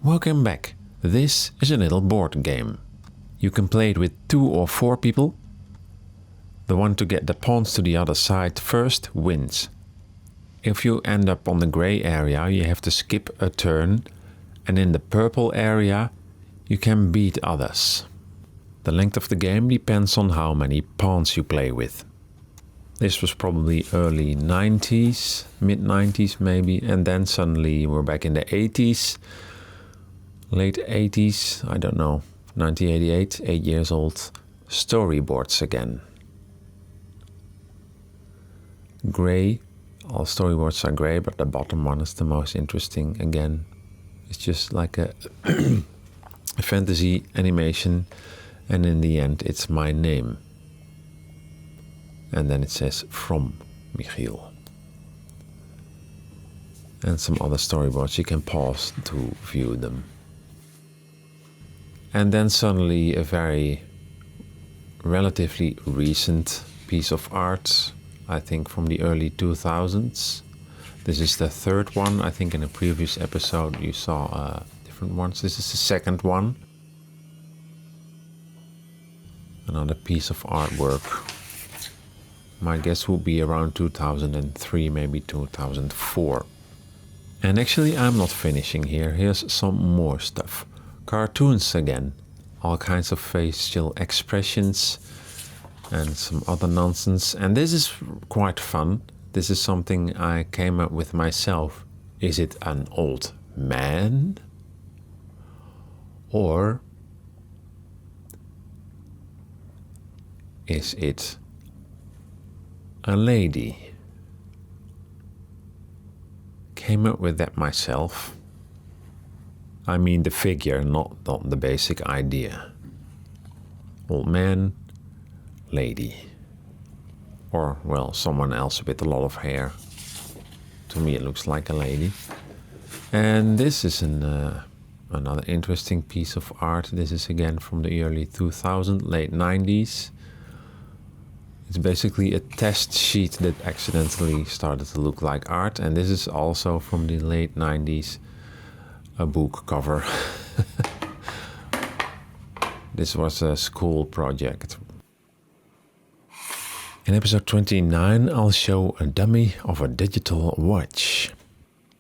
Welcome back. This is a little board game. You can play it with 2 or 4 people. The one to get the pawns to the other side first wins. If you end up on the grey area, you have to skip a turn, and in the purple area, you can beat others. The length of the game depends on how many pawns you play with. This was probably early 90s, mid 90s maybe, and then suddenly we're back in the 80s. Late 80s, I don't know, 1988, 8 years old, storyboards again. Grey, all storyboards are grey, but the bottom one is the most interesting again. It's just like a fantasy animation, and in the end it's my name. And then it says from Michiel. And some other storyboards, you can pause to view them. And then suddenly a very relatively recent piece of art, I think from the early 2000s. This is the third one. I think in a previous episode you saw different ones. This is the second one. Another piece of artwork. My guess would be around 2003, maybe 2004. And actually I'm not finishing here. Here's some more stuff. Cartoons again, all kinds of facial expressions and some other nonsense. And this is quite fun. This is something I came up with myself. Is it an old man? Or is it a lady? Came up with that myself. I mean the figure, not the basic idea. Old man, lady. Or, well, someone else with a lot of hair. To me it looks like a lady. And this is another interesting piece of art. This is again from the early 2000s, late 90s. It's basically a test sheet that accidentally started to look like art. And this is also from the late 90s. A book cover. This was a school project. In episode 29, I'll show a dummy of a digital watch.